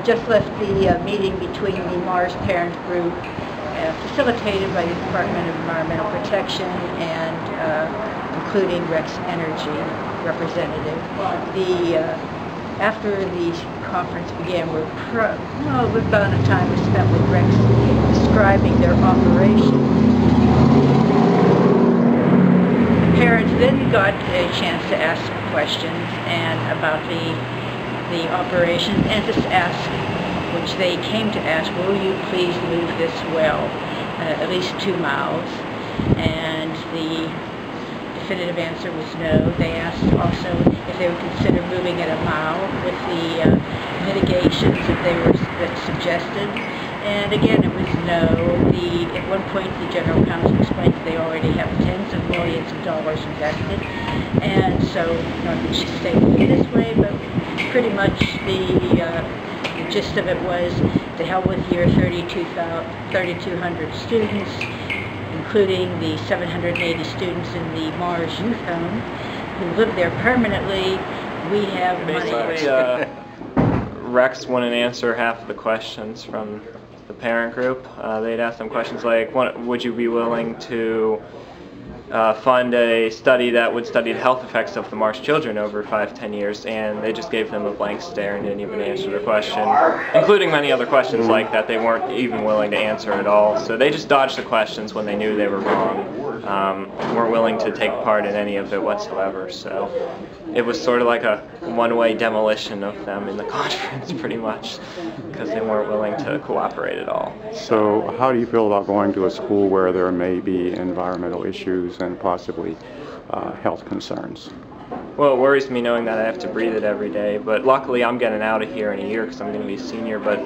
just left the meeting between the Mars parent group, facilitated by the Department of Environmental Protection and including Rex Energy representative. After the conference began, about a time was spent with Rex describing their operation. Parents then got a chance to ask questions and about the operation, and just ask, which they came to ask, will you please move this well at least 2 miles? And the definitive answer was no. They asked also if they would consider moving it 1 mile with the mitigations that suggested. And again, it was no. At one point, the General Counsel explained that they already have tens of millions of dollars invested, and so not that she stated it this way, but pretty much the gist of it was to hell with your 3,200 students, including the 780 students in the Mars Youth Home who live there permanently. We have money. Rex wouldn't answer half of the questions from the parent group. They'd ask them questions like, would you be willing to fund a study that would study the health effects of the Mars children over 5-10 years, and they just gave them a blank stare and didn't even answer the question, including many other questions like that they weren't even willing to answer at all. So they just dodged the questions when they knew they were wrong, weren't willing to take part in any of it whatsoever. So it was sort of like a one-way demolition of them in the conference, pretty much, because they weren't willing to cooperate at all. So how do you feel about going to a school where there may be environmental issues and possibly health concerns? Well, it worries me knowing that I have to breathe it every day, but luckily I'm getting out of here in a year because I'm going to be a senior, but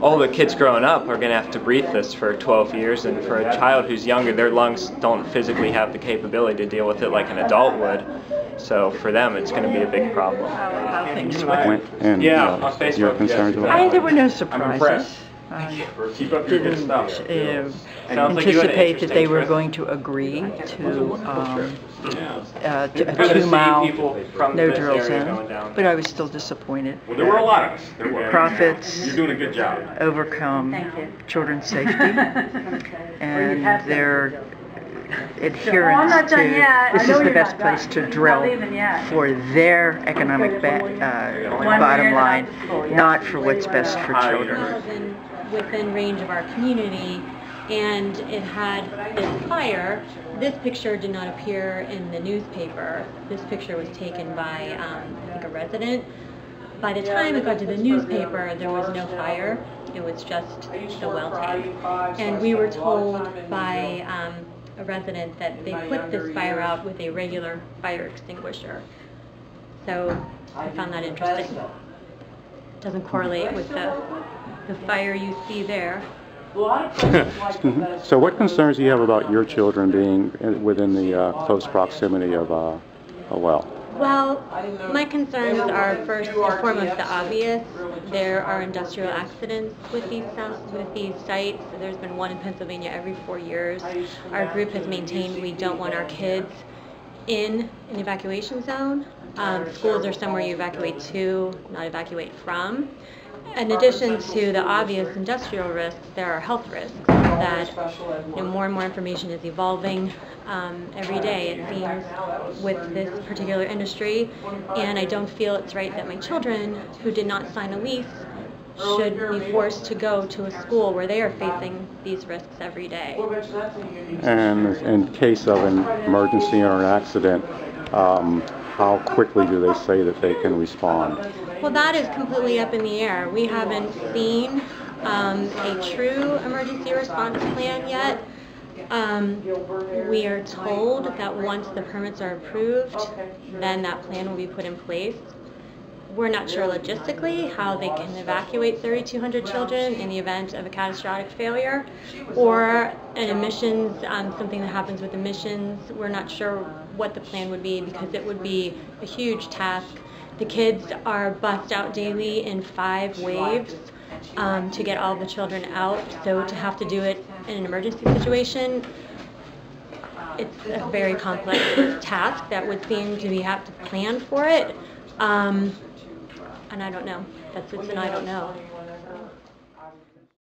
all the kids growing up are going to have to breathe this for 12 years, and for a child who's younger, their lungs don't physically have the capability to deal with it like an adult would. So for them, it's going to be a big problem. How things went. And your concerns about it? There were no surprises. Keep up your good stuff. Anticipate that they were going to agree to a 2-mile no-drill zone, but I was still disappointed. Well, there were a lot of us. Profits You're doing a good job. overcome children's safety, and their adherence to this is the best place to drill for their economic bottom line, not for what's best for children. Within range of our community, and it had this fire. This picture did not appear in the newspaper. This picture was taken by, I think, a resident. By the time it got to the newspaper, there was no fire. It was just the well tank. And we were told by a resident that they put this fire out with a regular fire extinguisher. So I found that interesting. It doesn't correlate with the fire you see there. So what concerns do you have about your children being within the close proximity of a well? Well, my concerns are first and foremost the obvious. There are industrial accidents with these sites. There's been one in Pennsylvania every 4 years. Our group has maintained we don't want our kids in an evacuation zone. Schools are somewhere you evacuate to, not evacuate from. In addition to the obvious industrial risks, there are health risks that more and more information is evolving every day, it seems, with this particular industry. And I don't feel it's right that my children, who did not sign a lease, should be forced to go to a school where they are facing these risks every day. And in case of an emergency or an accident, how quickly do they say that they can respond? Well, that is completely up in the air. We haven't seen a true emergency response plan yet. We are told that once the permits are approved, then that plan will be put in place. We're not sure logistically how they can evacuate 3,200 children in the event of a catastrophic failure or an emissions, something that happens with emissions. We're not sure what the plan would be because it would be a huge task. The kids are bussed out daily in 5 waves to get all the children out. So to have to do it in an emergency situation, it's a very complex task that would seem to have to plan for it. And I don't know. It's an I don't know.